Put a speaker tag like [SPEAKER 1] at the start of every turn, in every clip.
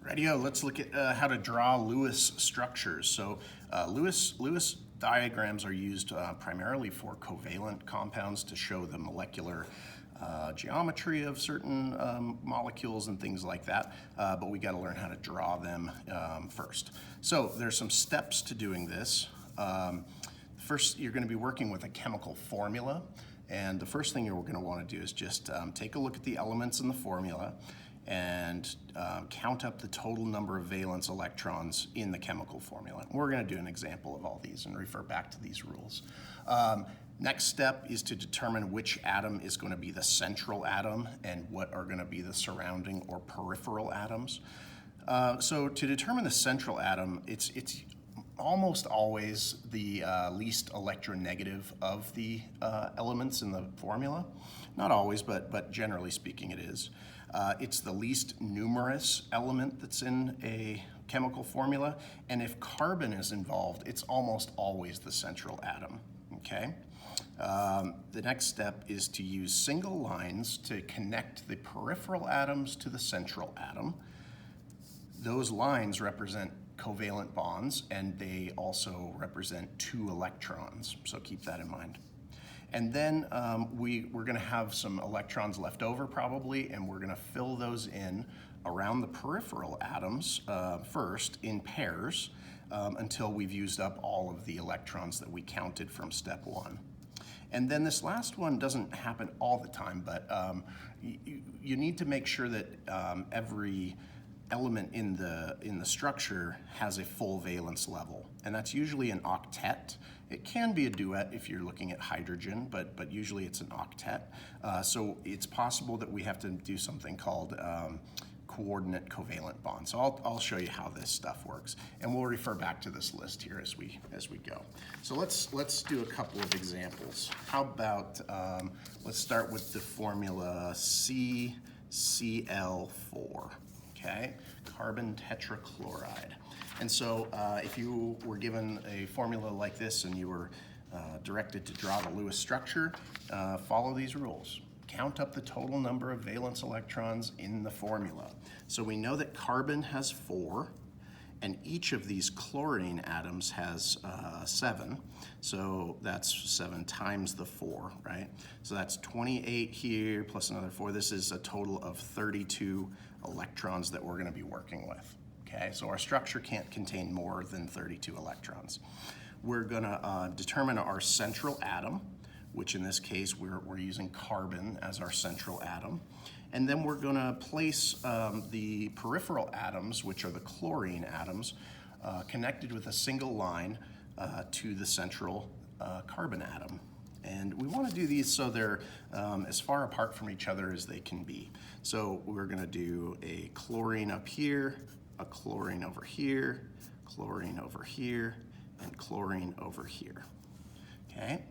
[SPEAKER 1] Radio, let's look at how to draw Lewis structures. So Lewis diagrams are used primarily for covalent compounds to show the molecular geometry of certain molecules and things like that, but we got to learn how to draw them first. So there's some steps to doing this. First, you're going to be working with a chemical formula, and the first thing you're going to want to do is just take a look at the elements in the formula and count up the total number of valence electrons in the chemical formula. We're going to do an example of all these and refer back to these rules. Next step is to determine which atom is going to be the central atom and what are going to be the surrounding or peripheral atoms. So to determine the central atom, it's almost always the least electronegative of the elements in the formula. Not always, but generally speaking it is. It's the least numerous element that's in a chemical formula, and if carbon is involved, it's almost always the central atom, okay? The next step is to use single lines to connect the peripheral atoms to the central atom. Those lines represent covalent bonds, and they also represent 2 electrons, so keep that in mind. And then we're going to have some electrons left over probably, and we're going to fill those in around the peripheral atoms first in pairs until we've used up all of the electrons that we counted from step 1. And then this last one doesn't happen all the time, but you need to make sure that every element in the structure has a full valence level, and that's usually an octet. It can be a duet if you're looking at hydrogen, but usually it's an octet. So it's possible that we have to do something called coordinate covalent bonds. So I'll show you how this stuff works, and we'll refer back to this list here as we go. So let's do a couple of examples. How about let's start with the formula CCl4. Okay, carbon tetrachloride. And so if you were given a formula like this and you were directed to draw the Lewis structure, follow these rules. Count up the total number of valence electrons in the formula. So we know that carbon has 4, and each of these chlorine atoms has 7. So that's 7 times the 4, right? So that's 28 here plus another 4. This is a total of 32 electrons that we're going to be working with. Okay, so our structure can't contain more than 32 electrons. We're going to determine our central atom, which in this case we're using carbon as our central atom. And then we're going to place the peripheral atoms, which are the chlorine atoms, connected with a single line to the central carbon atom. And we want to do these so they're as far apart from each other as they can be. So we're going to do a chlorine up here, a chlorine over here, chlorine over here, and chlorine over here. Okay?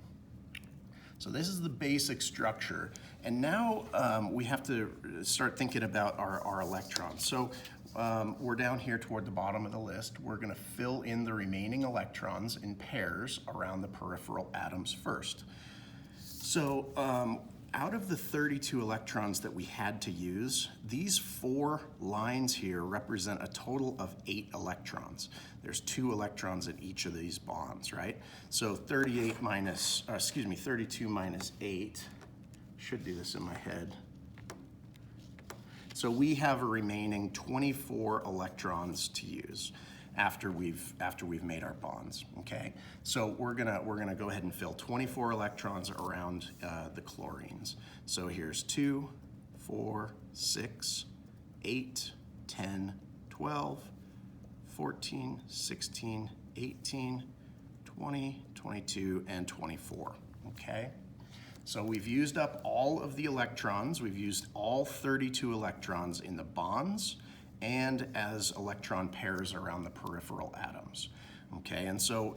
[SPEAKER 1] So this is the basic structure. And now we have to start thinking about our electrons. So we're down here toward the bottom of the list. We're going to fill in the remaining electrons in pairs around the peripheral atoms first. So out of the 32 electrons that we had to use, these 4 lines here represent a total of 8 electrons. There's 2 electrons in each of these bonds, right? So 32 minus 8, should do this in my head. So we have a remaining 24 electrons to use after we've made our bonds, okay? So we're gonna go ahead and fill 24 electrons around the chlorines. So here's 2, 4, 6, 8, 10, 12, 14, 16, 18, 20, 22, and 24, okay? So we've used up all of the electrons. We've used all 32 electrons in the bonds and as electron pairs around the peripheral atoms. Okay, and so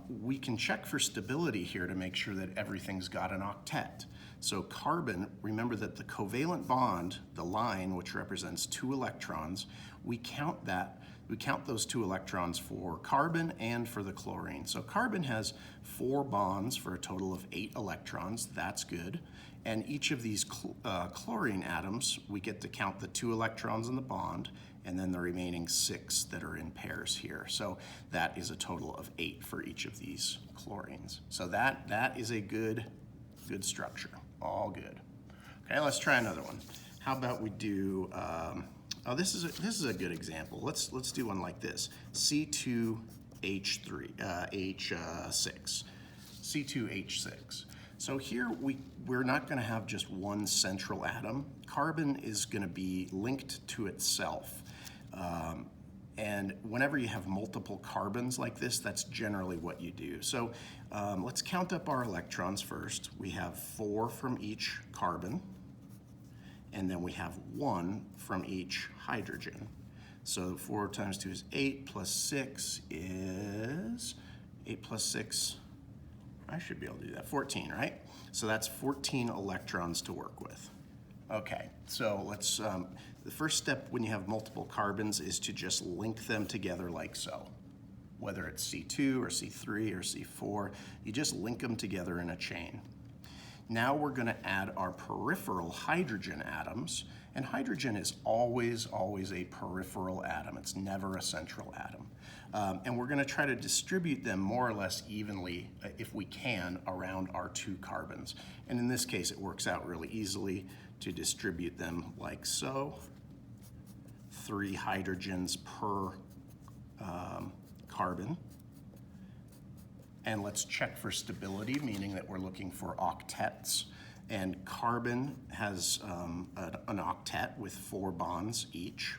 [SPEAKER 1] we can check for stability here to make sure that everything's got an octet. So carbon, remember that the covalent bond, the line which represents 2 electrons, we count those 2 electrons for carbon and for the chlorine. So carbon has 4 bonds for a total of 8 electrons, that's good. And each of these chlorine atoms, we get to count the 2 electrons in the bond, and then the remaining 6 that are in pairs here. So that is a total of 8 for each of these chlorines. So that is a good structure, all good. Okay, let's try another one. How about we do, this is a good example. Let's do one like this, C2H3, H6, C2H6. So here we're not going to have just one central atom. Carbon is going to be linked to itself. And whenever you have multiple carbons like this, that's generally what you do. So let's count up our electrons first. We have 4 from each carbon, and then we have 1 from each hydrogen. So 4 times 2 is 8, plus 6 is, 8 plus 6, I should be able to do that, 14, right? So that's 14 electrons to work with. Okay, so let's, the first step when you have multiple carbons is to just link them together like so. Whether it's C2 or C3 or C4, you just link them together in a chain. Now we're going to add our peripheral hydrogen atoms, and hydrogen is always a peripheral atom. It's never a central atom. And we're going to try to distribute them more or less evenly, if we can, around our 2 carbons. And in this case, it works out really easily to distribute them like so. 3 hydrogens per carbon. And let's check for stability, meaning that we're looking for octets. And carbon has an octet with 4 bonds each.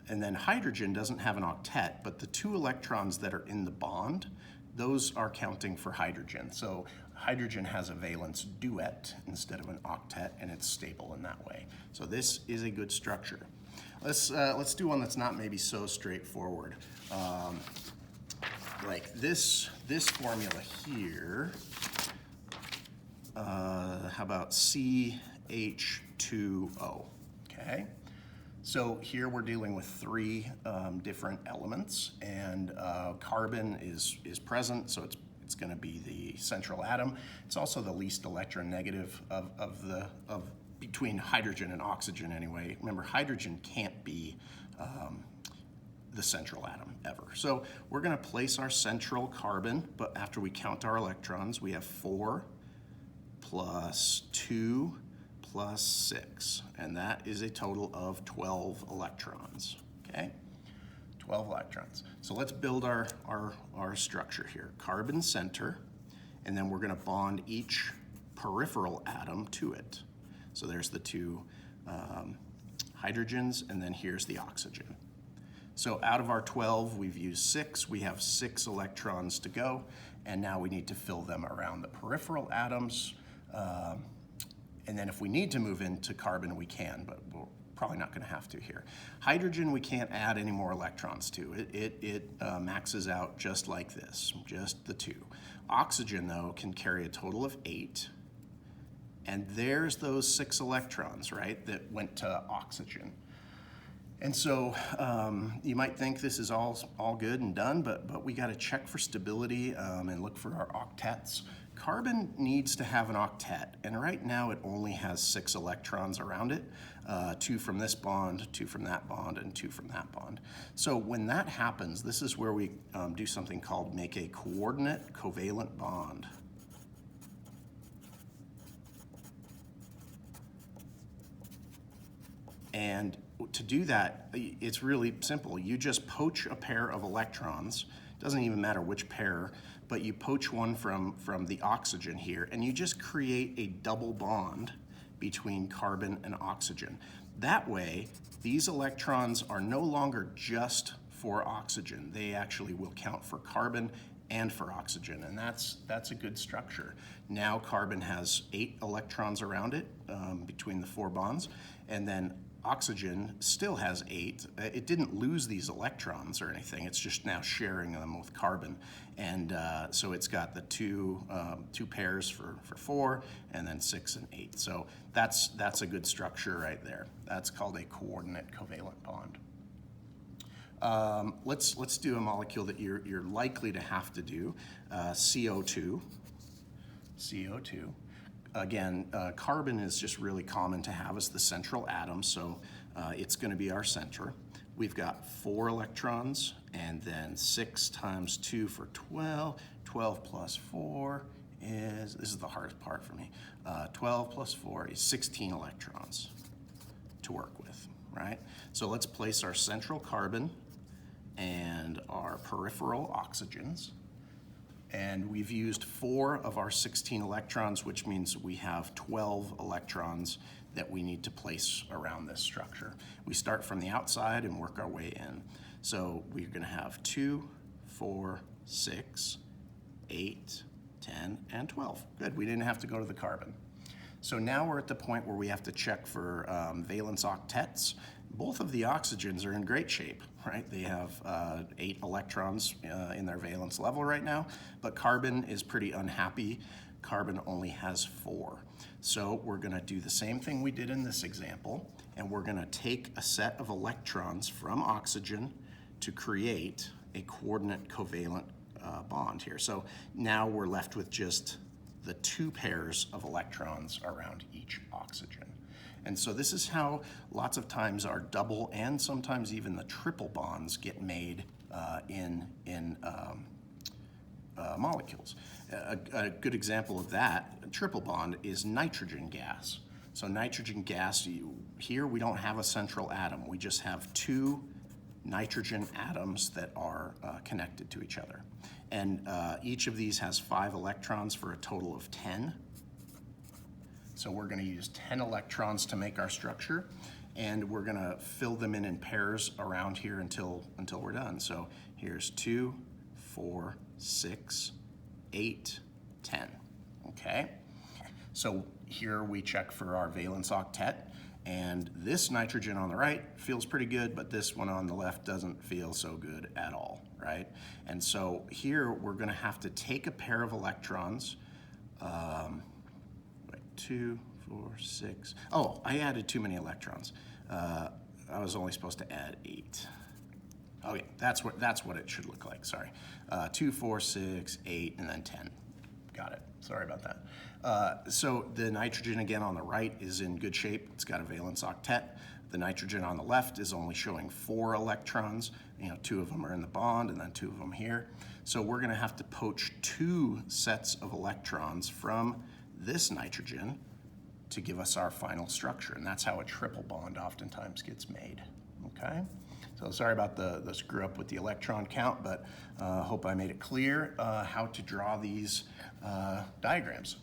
[SPEAKER 1] And then hydrogen doesn't have an octet, but the 2 electrons that are in the bond, those are counting for hydrogen. So hydrogen has a valence duet instead of an octet, and it's stable in that way. So this is a good structure. Let's do one that's not maybe so straightforward. Like this formula here, how about CH2O, okay? So here we're dealing with 3 different elements, and carbon is present, so it's going to be the central atom. It's also the least electronegative of between hydrogen and oxygen anyway. Remember, hydrogen can't be the central atom ever. So we're going to place our central carbon, but after we count our electrons, we have 4 plus 2 plus 6, and that is a total of 12 electrons, okay? 12 electrons. So let's build our structure here. Carbon center, and then we're going to bond each peripheral atom to it. So there's the 2 hydrogens, and then here's the oxygen. So out of our 12, we've used 6. We have 6 electrons to go, and now we need to fill them around the peripheral atoms. And then if we need to move into carbon, we can, but we're probably not going to have to here. Hydrogen, we can't add any more electrons to. It maxes out just like this, just the 2. Oxygen, though, can carry a total of 8. And there's those 6 electrons, right, that went to oxygen. And so you might think this is all good and done, but we got to check for stability and look for our octets. Carbon needs to have an octet, and right now it only has 6 electrons around it, 2 from this bond, 2 from that bond, and 2 from that bond. So when that happens, this is where we do something called make a coordinate covalent bond. And to do that, it's really simple. You just poach a pair of electrons. Doesn't even matter which pair, but you poach one from the oxygen here, and you just create a double bond between carbon and oxygen. That way, these electrons are no longer just for oxygen. They actually will count for carbon and for oxygen, and that's a good structure. Now carbon has 8 electrons around it between the 4 bonds, and then oxygen still has 8. It didn't lose these electrons or anything. It's just now sharing them with carbon. And so it's got the two pairs for 4, and then 6 and 8. So that's a good structure right there. That's called a coordinate covalent bond. Let's do a molecule that you're likely to have to do, CO2. CO2. again, carbon is just really common to have as the central atom, so it's going to be our center. We've got 4 electrons, and then 6 times 2 for 12. 12 plus 4 is, this is the hardest part for me, 12 plus 4 is 16 electrons to work with, right? So let's place our central carbon and our peripheral oxygens. And we've used 4 of our 16 electrons, which means we have 12 electrons that we need to place around this structure. We start from the outside and work our way in. So we're going to have 2, 4, 6, 8, 10, and 12. Good, we didn't have to go to the carbon. So now we're at the point where we have to check for valence octets. Both of the oxygens are in great shape, right? They have 8 electrons in their valence level right now, but carbon is pretty unhappy. Carbon only has 4. So we're going to do the same thing we did in this example, and we're going to take a set of electrons from oxygen to create a coordinate covalent bond here. So now we're left with just the 2 pairs of electrons around each oxygen. And so this is how lots of times our double and sometimes even the triple bonds get made in molecules. A good example of that, a triple bond, is nitrogen gas. So nitrogen gas, here we don't have a central atom. We just have 2 nitrogen atoms that are connected to each other. And each of these has 5 electrons for a total of 10. So we're going to use 10 electrons to make our structure, and we're going to fill them in pairs around here until we're done. So here's 2, 4, 6, 8, 10. Okay? So here we check for our valence octet, and this nitrogen on the right feels pretty good, but this one on the left doesn't feel so good at all, right? And so here we're going to have to take a pair of electrons, 2, 4, 6. Oh, I added too many electrons. I was only supposed to add 8. Okay, that's what it should look like, sorry. 2, 4, 6, 8, and then 10. Got it, sorry about that. So the nitrogen again on the right is in good shape. It's got a valence octet. The nitrogen on the left is only showing 4 electrons. 2 of them are in the bond and then 2 of them here. So we're gonna have to poach 2 sets of electrons from this nitrogen to give us our final structure, and that's how a triple bond oftentimes gets made, okay? So sorry about the screw up with the electron count, but hope I made it clear how to draw these diagrams.